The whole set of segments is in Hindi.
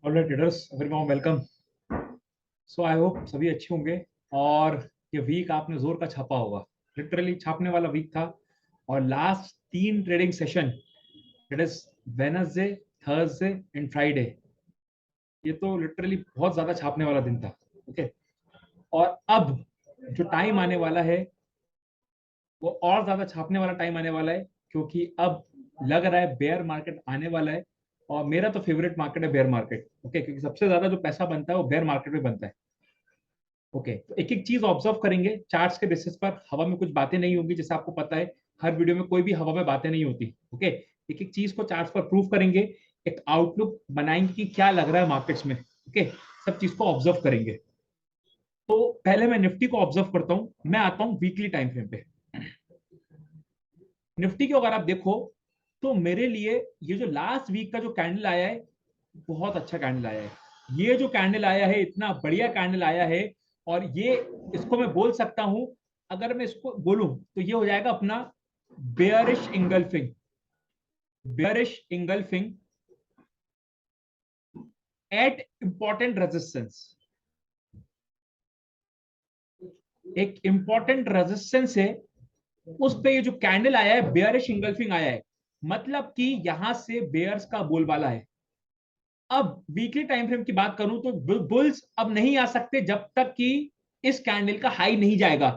Alright traders, very warm welcome. So I hope सभी अच्छे होंगे। और ये वीक आपने जोर का छापा होगा। लिटरली छापने वाला वीक था। और last 3 trading session, that is Wednesday, Thursday and Friday, ये तो लिटरली बहुत ज्यादा छापने वाला दिन था। ओके। और अब जो टाइम आने वाला है वो और ज्यादा छापने वाला टाइम आने वाला है, क्योंकि अब लग रहा है बेयर मार्केट आने वाला है। और मेरा तो फेवरेट मार्केट है बेयर मार्केट। ओके, क्योंकि सबसे ज्यादा जो पैसा बनता है वो बेयर मार्केट में बनता है। ओके, तो एक एक चीज ऑब्जर्व करेंगे चार्ट्स के बेसिस पर। हवा में कुछ बातें नहीं होंगी, जैसे आपको पता है हर वीडियो में कोई भी हवा में बातें नहीं होती। ओके, एक एक चीज को चार्ट्स पर प्रूव करेंगे, एक आउटलुक बनाएंगे कि क्या लग रहा है मार्केट्स में। ओके, सब चीज को ऑब्जर्व करेंगे। तो पहले मैं निफ्टी को ऑब्जर्व करता हूं, मैं आता हूं वीकली टाइम फ्रेम पे। निफ्टी को अगर आप देखो तो मेरे लिए ये जो लास्ट वीक का जो कैंडल आया है, बहुत अच्छा कैंडल आया है। ये जो कैंडल आया है, इतना बढ़िया कैंडल आया है। और ये, इसको मैं बोल सकता हूं, अगर मैं इसको बोलूं तो ये हो जाएगा अपना bearish engulfing. Bearish engulfing at important resistance. एक इंपॉर्टेंट रेजिस्टेंस है, उस पे ये जो कैंडल आया है बेयरिश इंगल्फिंग आया है, मतलब कि यहां से बेयर्स का बोलबाला है। अब वीकली टाइम फ्रेम की बात करूं तो बुल्स अब नहीं आ सकते जब तक कि इस कैंडल का हाई नहीं जाएगा।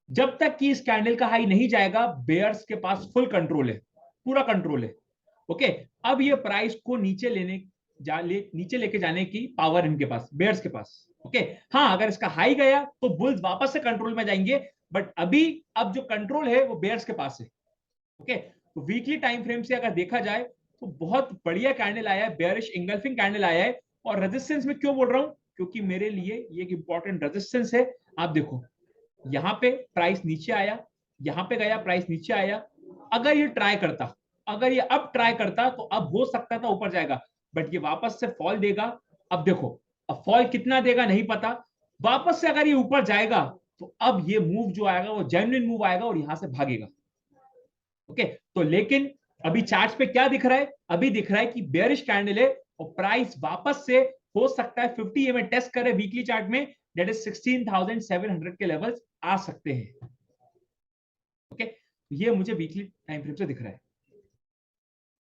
जब तक कि इस कैंडल का हाई नहीं जाएगा, बेयर्स के पास फुल कंट्रोल है, पूरा कंट्रोल है। ओके, अब ये प्राइस को नीचे लेके जाने की पावर इनके पास, बेयर्स के पास। ओके, हाँ, अगर इसका हाई गया तो बुल्स वापस से कंट्रोल में जाएंगे, बट अभी अब जो कंट्रोल है वो बेयर्स के पास है। ओके, तो वीकली टाइम फ्रेम से अगर देखा जाए तो बहुत बढ़िया कैंडल आया है, बेयरिश इंगल्फिंग कैंडल आया है। और रेजिस्टेंस में क्यों बोल रहा हूं, क्योंकि मेरे लिए ये एक इंपॉर्टेंट रेजिस्टेंस है। आप देखो, यहां पे प्राइस नीचे आया, यहां पे गया, प्राइस नीचे आया। अगर ये ट्राई करता, अगर ये अब ट्राई करता तो अब हो सकता था ऊपर जाएगा, बट ये वापस से फॉल देगा। अब देखो, अब फॉल कितना देगा नहीं पता। वापस से अगर ये ऊपर जाएगा तो अब ये मूव जो आएगा वो जेन्युइन मूव आएगा और यहां से भागेगा। ओके, तो लेकिन अभी चार्ट पे क्या दिख रहा है, अभी दिख रहा है कि बेयरिश कैंडल है और प्राइस वापस से हो सकता है 50 EMA टेस्ट करे वीकली चार्ट में, दैट इज 16,700 के लेवल्स आ सकते हैं। ओके, तो ये मुझे वीकली टाइम फ्रेम से दिख रहा है।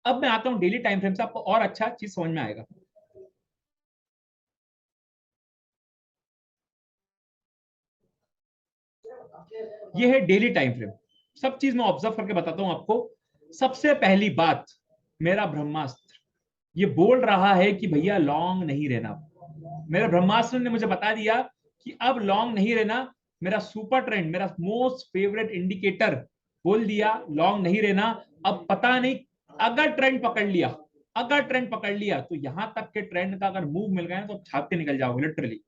अब मैं आता हूं डेली टाइम फ्रेम से, आपको और अच्छा चीज समझ में आएगा। ये है डेली टाइम फ्रेम। सब चीज मैं ऑब्जर्व करके बताता हूं आपको। सबसे पहली बात, मेरा ब्रह्मास्त्र ये बोल रहा है कि भैया लॉन्ग नहीं रहना। मेरे ब्रह्मास्त्र ने मुझे बता दिया कि अब लॉन्ग नहीं रहना। मेरा सुपर ट्रेंड, मेरा मोस्ट फेवरेट इंडिकेटर बोल दिया लॉन्ग नहीं रहना। अब पता नहीं, अगर ट्रेंड पकड़ लिया, अगर ट्रेंड पकड़ लिया तो यहां तक के ट्रेंड का अगर मूव मिल गया तो छाप के निकल जाओगे लिटरली।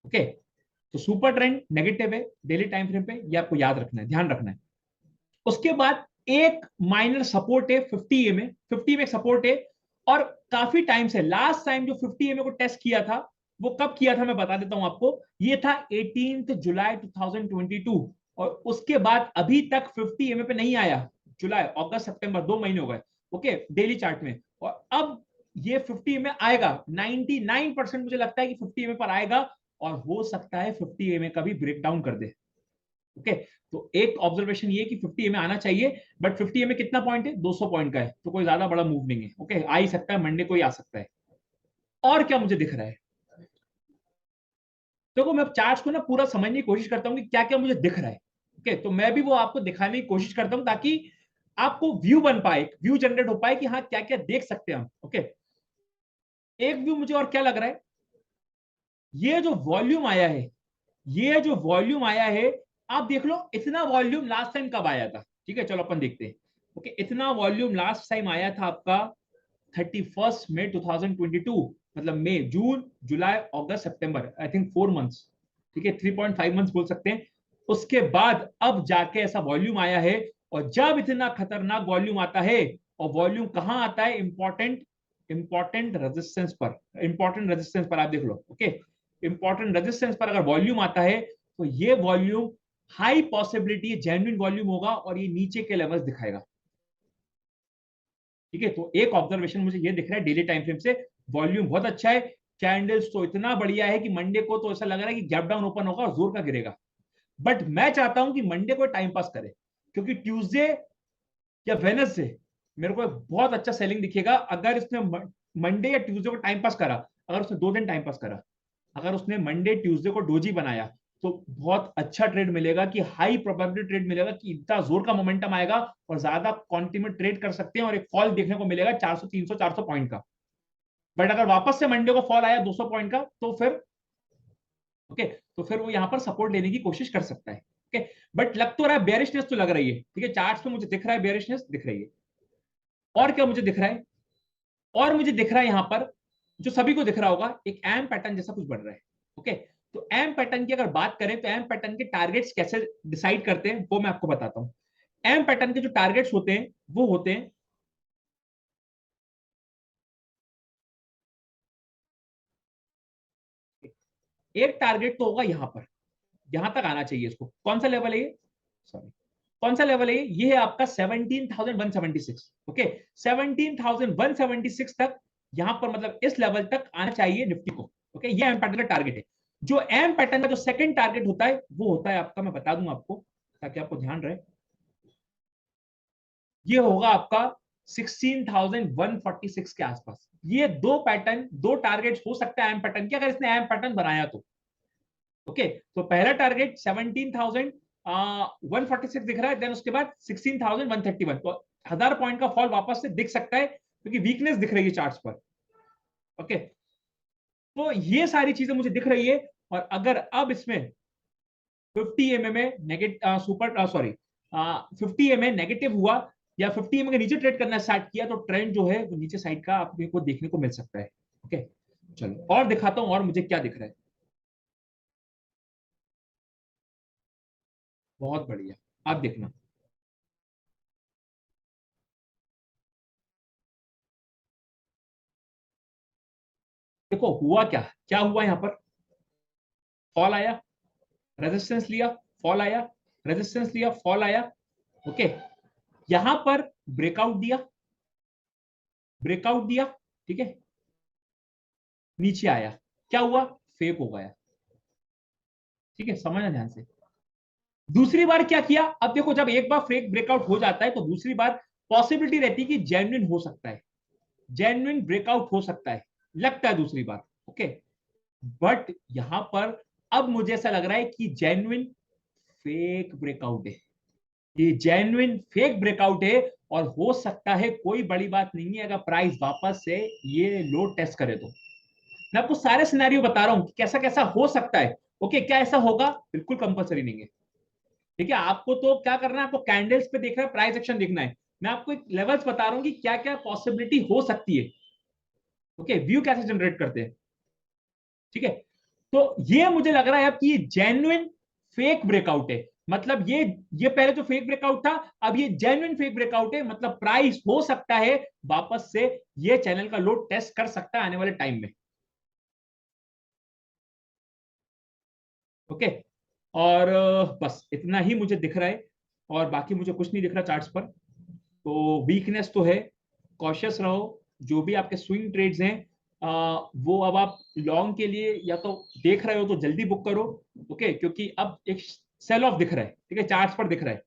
ओके, तो सुपर ट्रेंड नेगेटिव है डेली टाइम फ्रेम पे, ये आपको याद रखना है, ध्यान रखना है। उसके बाद एक माइनर सपोर्ट है 50 में, 50 में सपोर्ट है। और काफी टाइम से, लास्ट टाइम जो 50 को टेस्ट किया था वो कब किया था मैं बता देता हूं आपको। ये था 18 जुलाई 2022। और उसके बाद अभी तक 50 पे नहीं आया। जुलाई, अगस्त, सितंबर, 2 महीने हो गए। ओके, डेली चार्ट में। और अब ये 50 में आएगा, 99% मुझे लगता है कि 50 पर आएगा। और हो सकता है 50 का भी ब्रेक डाउन कर दे। ओके, तो एक ऑब्जर्वेशन ये कि 50 में आना चाहिए, बट 50 में कितना पॉइंट है, 200 पॉइंट का है, तो कोई ज्यादा बड़ा मूव नहीं है। ओके, आ ही सकता है, मंडे को ही आ सकता है। और क्या मुझे दिख रहा है, देखो मैं चार्ट को ना पूरा समझने की कोशिश करता हूँ कि क्या क्या मुझे दिख रहा है। ओके, तो मैं भी वो आपको दिखाने की कोशिश करता हूँ ताकि आपको व्यू बन पाए, व्यू जनरेट हो पाए कि हाँ क्या क्या देख सकते हैं हम। ओके, एक व्यू मुझे और क्या लग रहा है, ये जो वॉल्यूम आया है, ये जो वॉल्यूम आया है, आप देख लो इतना वॉल्यूम लास्ट टाइम कब आया था। ठीक है, चलो अपन देखते हैं। ओके, इतना वॉल्यूम लास्ट टाइम आया था आपका 31 मई 2022, मतलब मई, जून, जुलाई, अगस्त, सितंबर, आई थिंक 4 मंथ्स। ठीक है, 3.5 मंथ्स बोल सकते हैं। उसके बाद अब जाके ऐसा वॉल्यूम आया है। और जब इतना खतरनाक वॉल्यूम आता है, और वॉल्यूम कहां आता है, इंपॉर्टेंट, इंपॉर्टेंट रेजिस्टेंस पर, इंपॉर्टेंट रेजिस्टेंस पर आप देख लो। ओके, इंपॉर्टेंट रेजिस्टेंस पर अगर वॉल्यूम आता है तो ये volume high possibility genuine volume होगा और ये नीचे के लेवल्स दिखाएगा। ठीक है, तो एक ऑब्जर्वेशन मुझे ये दिख रहा है डेली टाइम फ्रेम से, वॉल्यूम बहुत अच्छा है, कैंडल्स तो इतना बढ़िया है कि मंडे को तो ऐसा लग रहा है कि गैप डाउन ओपन होगा और जोर का गिरेगा। बट मैं चाहता हूं कि मंडे को टाइम पास करे, क्योंकि ट्यूसडे या वेनसडे मेरे को बहुत अच्छा सेलिंग दिखेगा अगर इसने मंडे या ट्यूसडे को टाइम पास करा। अगर उसने 2 दिन टाइम पास करा, अगर उसने मंडे ट्यूसडे को डोजी बनाया, तो बहुत अच्छा ट्रेड मिलेगा, कि हाई प्रोबेबिलिटी ट्रेड मिलेगा कि इतना जोर का मोमेंटम आएगा और ज्यादा क्वांटिटी में ट्रेड कर सकते हैं और एक फॉल देखने को मिलेगा 400 300 400 पॉइंट का। बट अगर वापस से मंडे को फॉल आया 200 पॉइंट का, तो फिर ओके, तो फिर वो यहां पर सपोर्ट लेने की कोशिश कर सकता है। ओके, बट लग तो रहा है बेयरिशनेस तो लग रही है, ठीक है, चार्ट्स पे मुझे दिख रहा है बेयरिशनेस दिख रही है। और क्या मुझे दिख रहा है, और मुझे दिख रहा है यहां पर जो सभी को दिख रहा होगा, एक एम पैटर्न जैसा कुछ बन रहा है। ओके, तो एम पैटर्न की अगर बात करें तो एम पैटर्न के टारगेट्स कैसे डिसाइड करते हैं वो मैं आपको बताता हूं। एम पैटर्न के जो टारगेट्स होते हैं वो होते हैं, एक टारगेट तो होगा यहां पर, यहां तक आना चाहिए इसको, कौन सा लेवल है ये, सॉरी, कौन सा लेवल है ये है आपका 17,176। ओके, 17,176 तक, यहां पर मतलब इस लेवल तक आना चाहिए निफ्टी को। ओके, ये एम पैटर्न का टारगेट है। जो एम पैटर्न का जो सेकंड टारगेट होता है वो होता है आपका, मैं बता दूं आपको ताकि आपको ध्यान रहे, ये होगा आपका 16,146 के आसपास। ये दो पैटर्न, दो टारगेट हो सकता है एम पैटर्न के, अगर इसने एम पैटर्न बनाया तो। ओके, तो पहला टारगेट 17,146 दिख रहा है, देन उसके बाद 16,131, तो 1000 पॉइंट का फॉल वापस से दिख सकता है क्योंकि वीकनेस दिख रही है चार्ट्स पर। ओके, तो ये सारी चीजें मुझे दिख रही है। और अगर अब इसमें 50 mm negative super sorry 50 mm negative हुआ या 50 mm के नीचे ट्रेड करना स्टार्ट किया, तो ट्रेंड जो है वो नीचे साइड का आपको को देखने को मिल सकता है। ओके, चलो और दिखाता हूं और मुझे क्या दिख रहा है। बहुत बढ़िया, आप देखना, देखो हुआ क्या, क्या हुआ यहां पर, फॉल आया, रेजिस्टेंस लिया, फॉल आया, रेजिस्टेंस लिया, फॉल आया। ओके, यहां पर ब्रेकआउट दिया, ब्रेकआउट दिया, ठीक है, नीचे आया, क्या हुआ, फेक हो गया। ठीक है, समझना ध्यान से। दूसरी बार क्या किया, अब देखो जब एक बार फेक ब्रेकआउट हो जाता है तो दूसरी बार पॉसिबिलिटी रहती है कि जेन्युइन हो सकता है, जेन्युइन ब्रेकआउट हो सकता है, लगता है दूसरी बार। ओके, बट यहां पर अब मुझे ऐसा लग रहा है कि जेन्युइन फेक ब्रेकआउट है, ये जेन्युइन फेक ब्रेकआउट है। और हो सकता है, कोई बड़ी बात नहीं है अगर प्राइस वापस से ये लो टेस्ट करे तो। मैं आपको सारे सिनेरियो बता रहा हूं कि कैसा कैसा हो सकता है। ओके, क्या ऐसा होगा, बिल्कुल कंपलसरी नहीं है। ठीक है, आपको तो क्या करना है, आपको कैंडल्स पे देखना है, प्राइस एक्शन देखना है। मैं आपको एक लेवल्स बता रहा हूं कि क्या क्या पॉसिबिलिटी हो सकती है। ओके, व्यू कैसे जनरेट करते हैं। ठीक है, तो ये मुझे लग रहा है अब कि ये जेन्युइन फेक ब्रेकआउट है, मतलब ये पहले जो फेक ब्रेकआउट था, अब ये जेन्युइन फेक ब्रेकआउट है, मतलब प्राइस हो सकता है वापस से ये चैनल का लो टेस्ट कर सकता है आने वाले टाइम में। ओके, और बस इतना ही मुझे दिख रहा है, और बाकी मुझे कुछ नहीं दिख रहा चार्ट्स पर। तो वीकनेस तो है, कॉशियस रहो, जो भी आपके स्विंग ट्रेड्स हैं वो अब आप लॉन्ग के लिए या तो देख रहे हो तो जल्दी बुक करो। ओके, क्योंकि अब एक सेल ऑफ दिख रहा है, ठीक है, चार्ट्स पर दिख रहा है।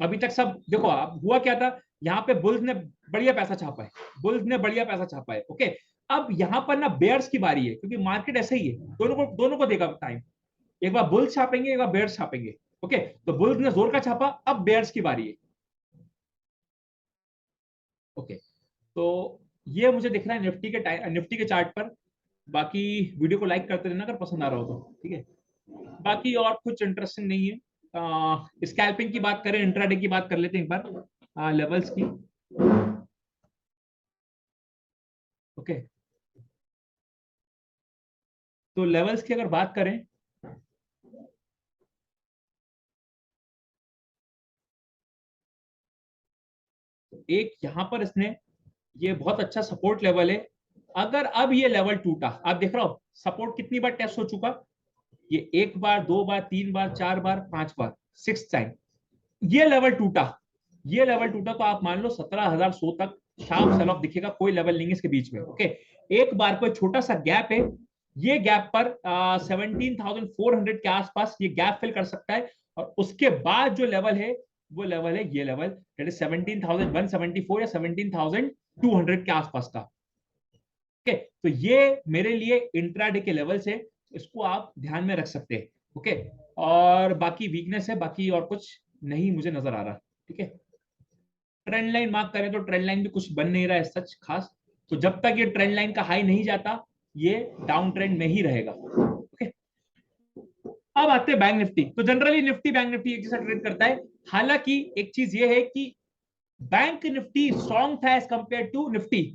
अभी तक सब देखो, अब हुआ क्या था, यहाँ पे बुल्स ने बढ़िया पैसा छापा है, बुल्स ने बढ़िया पैसा छापा है। ओके, अब यहाँ पर ना बेयर्स की बारी है, क्योंकि मार्केट ऐसे ही है, दोनों को देगा टाइम, एक बार बुल्स छापेंगे एक बार बेयर्स छापेंगे। ओके, तो बुल्स ने जोर का छापा, अब बेयर्स की बारी है। ओके, तो ये मुझे दिख रहा है निफ्टी के चार्ट पर। बाकी वीडियो को लाइक करते रहना अगर पसंद आ रहा हो तो, ठीक है। बाकी और कुछ इंटरेस्टिंग नहीं है। स्कैल्पिंग की बात करें, इंट्राडे की बात कर लेते हैं एक बार, लेवल्स की। ओके, तो लेवल्स की अगर बात करें, तो एक यहां पर इसने, ये बहुत अच्छा सपोर्ट लेवल है। अगर अब ये लेवल टूटा, आप देख रहे हो सपोर्ट कितनी बार टेस्ट हो चुका, ये एक बार, दो बार, तीन बार, चार बार, पांच बार, सिक्स टाइम ये लेवल टूटा, ये लेवल टूटा, तो आप मान लो 17,100 तक शार्प सेल ऑफ दिखेगा, कोई लेवल नहीं है इसके बीच में। ओके, एक बार कोई छोटा सा गैप है, ये गैप पर 17,400 के आसपास ये गैप फिल कर सकता है, और उसके बाद जो लेवल है वो लेवल है ये लेवल, दैट इज 17,174 या 17,200 के आसपास का। ओके, तो ये मेरे लिए इंट्राडे के लेवल्स है, इसको आप ध्यान में रख सकते हैं। ओके, और बाकी वीकनेस है, बाकी और कुछ नहीं मुझे नजर आ रहा। ठीक है, ट्रेंड लाइन मार्क करें तो ट्रेंड लाइन भी कुछ बन नहीं रहा है सच खास, तो जब तक ये ट्रेंड लाइन का हाई नहीं जाता ये डाउन ट्रेंड में ही रहेगा। ओके, अब आते हैं बैंक निफ्टी। तो जनरली निफ्टी बैंक निफ्टी एक जैसा ट्रेड करता है, हालांकि एक चीज ये है कि बैंक निफ्टी स्ट्रॉन्ग था as compare to Nifty.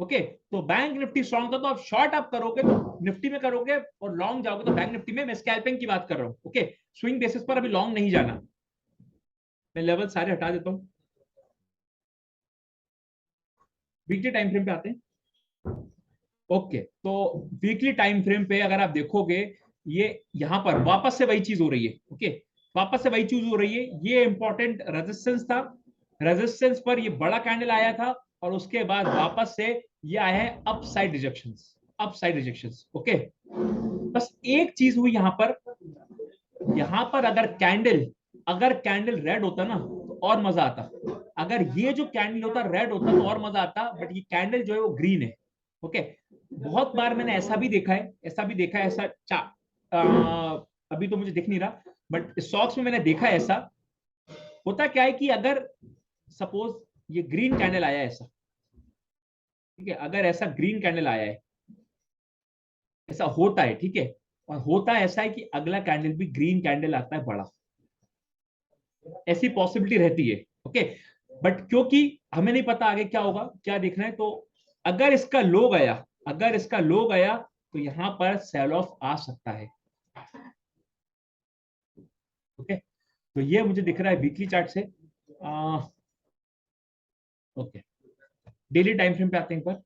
Okay, तो बैंक निफ्टी स्ट्रॉन्ग था, तो आप शॉर्ट आप करोगे तो निफ्टी में करोगे, और लॉन्ग जाओगे तो बैंक निफ्टी में। मैं स्कैल्पिंग की बात कर रहा हूं। ओके, स्विंग बेसिस पर अभी लॉन्ग नहीं जाना। मैं लेवल सारे हटा देता हूं, वीकली टाइम फ्रेम पे आते हैं। ओके, तो वीकली टाइम फ्रेम पे अगर आप देखोगे, ये यहां पर वापस से वही चीज हो रही है। ओके, वापस से वही चीज हो रही है, ये इंपॉर्टेंट रेजिस्टेंस था, रेजिस्टेंस पर ये बड़ा कैंडल आया था, और उसके बाद वापस से ये आया है upside rejections, upside rejections. Okay, बस एक चीज हुई यहां पर, यहां पर अगर कैंडल रेड होता ना तो और मजा आता, अगर ये जो कैंडल होता रेड होता तो और मजा आता, बट ये कैंडल जो है वो ग्रीन है। ओके, बहुत बार मैंने ऐसा भी देखा है, ऐसा भी देखा है, ऐसा अभी तो मुझे दिख नहीं रहा, बट स्टॉक्स में मैंने देखा है ऐसा होता क्या है कि अगर सपोज ये ग्रीन कैंडल आया है ऐसा, ठीक है, अगर ऐसा ग्रीन कैंडल आया है, ऐसा होता है, ठीक है, और होता ऐसा है कि अगला कैंडल भी ग्रीन कैंडल आता है बड़ा, ऐसी पॉसिबिलिटी रहती है। ओके, बट क्योंकि हमें नहीं पता आगे क्या होगा, क्या देखना है, तो अगर इसका लो गया, अगर इसका लो गया तो यहां पर सेल ऑफ आ सकता है। ओके, तो ये मुझे दिख रहा है वीकली चार्ट से। ओके, डेली टाइम फ्रेम पे आते हैं एक बार।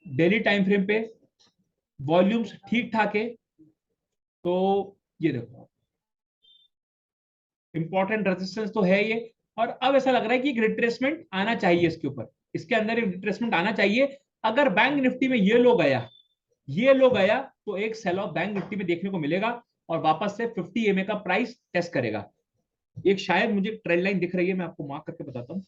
डेली टाइम फ्रेम पे वॉल्यूम्स ठीक ठाक है, तो ये देखो इंपॉर्टेंट रेजिस्टेंस तो है ये, और अब ऐसा लग रहा है कि एक रिट्रेसमेंट आना चाहिए इसके ऊपर, इसके अंदर एक रिट्रेसमेंट आना चाहिए। अगर बैंक निफ्टी में ये लो गया, ये लो गया, तो एक सेल ऑफ बैंक निफ्टी में देखने को मिलेगा, और वापस से 50 EMA का प्राइस टेस्ट करेगा। एक शायद मुझे ट्रेंड लाइन दिख रही है, मैं आपको मार्क करके बताता हूँ।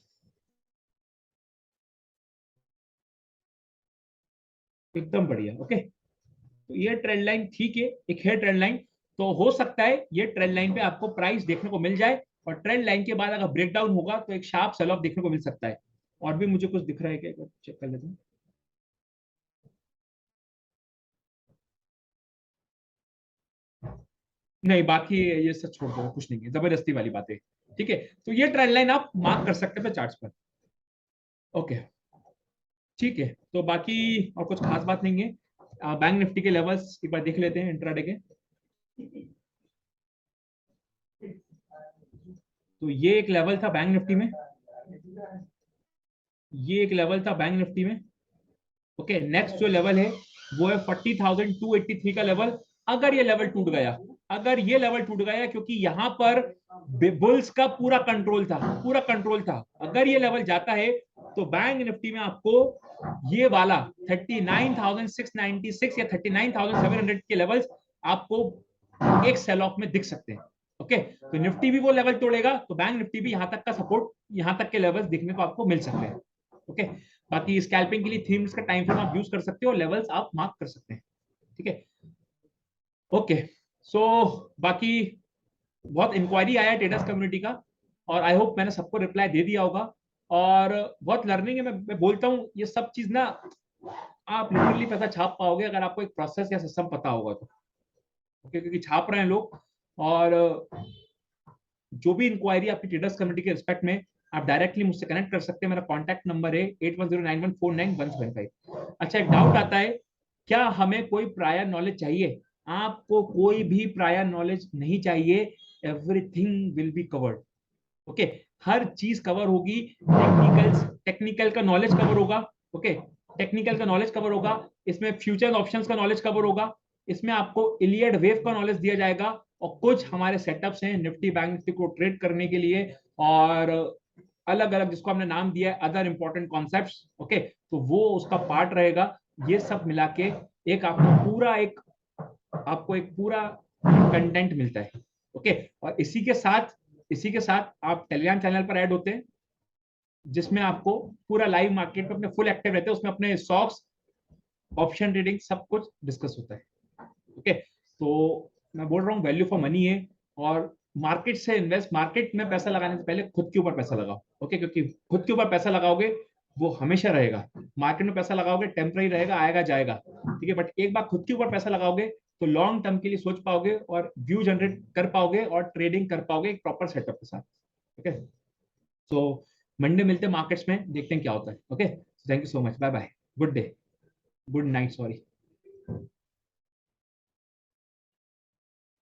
एकदम बढ़िया। ओके, तो ये ट्रेंड लाइन ठीक है, एक है ट्रेंड लाइन, तो हो सकता है ये ट्रेंड लाइन पे आपको प्राइस देखने को मिल जाए, और ट्रेंड लाइन के बाद अगर ब्रेकडाउन होगा तो एक शार्प सेल ऑफ देखने को मिल सकता है। और भी मुझे कुछ दिख रहा है क्या, चेक कर लेते हैं। नहीं, बाकी ये सब छोड़ दो, कुछ नहीं है, जबरदस्ती वाली बातें। ठीक है, तो ये ट्रेंड लाइन आप मार्क कर सकते हैं चार्ट्स पर। ओके, ठीक है, तो बाकी और कुछ खास बात नहीं है। बैंक निफ्टी के लेवल्स एक बार देख लेते हैं इंट्राडे के। तो ये एक लेवल था बैंक निफ्टी में, ये एक लेवल था बैंक निफ्टी में। ओके, नेक्स्ट जो लेवल है वो है 40,283 का लेवल। अगर ये लेवल टूट गया, अगर ये लेवल टूट गया, क्योंकि यहां पर बुल्स का पूरा कंट्रोल था, पूरा कंट्रोल था, अगर ये लेवल जाता है तो बैंक निफ्टी में आपको ये वाला 39,696 या 39,700 के लेवल्स आपको एक सेल ऑफ में दिख सकते हैं। ओके, तो निफ्टी भी वो लेवल तोड़ेगा तो बैंक निफ्टी भी यहां तक का सपोर्ट, यहां तक के लेवल्स दिखने को आपको मिल सकते हैं। ओके, बाकी स्कैल्पिंग के लिए थीम्स का टाइम फ्रेम आप यूज कर सकते हो, लेवल्स आप मार्क कर सकते हैं। ठीक है, ओके, सो बाकी बहुत इंक्वायरी आया है ट्रेडर्स कम्युनिटी का, और आई होप मैंने सबको रिप्लाई दे दिया होगा, और बहुत लर्निंग है। मैं बोलता हूँ ये सब चीज ना आप लिटरली पैसा छाप पाओगे अगर आपको एक प्रोसेस या सिस्टम पता होगा तो। ओके, क्योंकि छाप रहे हैं लोग, और जो भी इंक्वायरी आपकी ट्रेडर्स कम्युनिटी के रिस्पेक्ट में, आप डायरेक्टली मुझसे कनेक्ट कर सकते हैं। मेरा कॉन्टैक्ट नंबर है 8109149175। अच्छा, एक डाउट आता है, क्या हमें कोई प्रायर नॉलेज चाहिए? आपको कोई भी प्रायर नॉलेज नहीं चाहिए, everything will be covered. Okay, हर चीज कवर होगी, टेक्निकल का नॉलेज कवर होगा। ओके, टेक्निकल का नॉलेज कवर होगा, इसमें फ्यूचर ऑप्शंस का नॉलेज कवर होगा, इसमें आपको इलियड वेव का नॉलेज दिया जाएगा, और कुछ हमारे सेटअप्स हैं निफ्टी बैंक निफ्टी को ट्रेड करने के लिए, और अलग अलग जिसको हमने नाम दिया है अदर इंपॉर्टेंट कॉन्सेप्ट्स, ओके, तो वो उसका पार्ट रहेगा। ये सब मिला के एक आपको एक पूरा कंटेंट मिलता है, ओके। और इसी के साथ आप टेलीग्राम चैनल पर ऐड होते हैं, जिसमें आपको पूरा लाइव मार्केट में अपने फुल एक्टिव रहते हैं, उसमें अपने स्टॉक्स, ऑप्शन ट्रेडिंग सब कुछ डिस्कस होता है, ओके। तो मैं बोल रहा हूँ वैल्यू फॉर मनी है, और मार्केट में पैसा लगाने से पहले खुद के ऊपर पैसा लगाओ, ओके, क्योंकि खुद के ऊपर पैसा लगाओगे वो हमेशा रहेगा। मार्केट में पैसा लगाओगे टेम्पररी रहेगा, आएगा जाएगा, ठीक है, बट एक बार खुद के ऊपर पैसा लगाओगे तो लॉन्ग टर्म के लिए सोच पाओगे और व्यू जनरेट कर पाओगे और ट्रेडिंग कर पाओगे एक प्रॉपर सेटअप के साथ, ओके। सो मंडे मिलते हैं मार्केट्स में, देखते हैं क्या होता है, okay. Thank you so much, bye bye, good day, good night, sorry.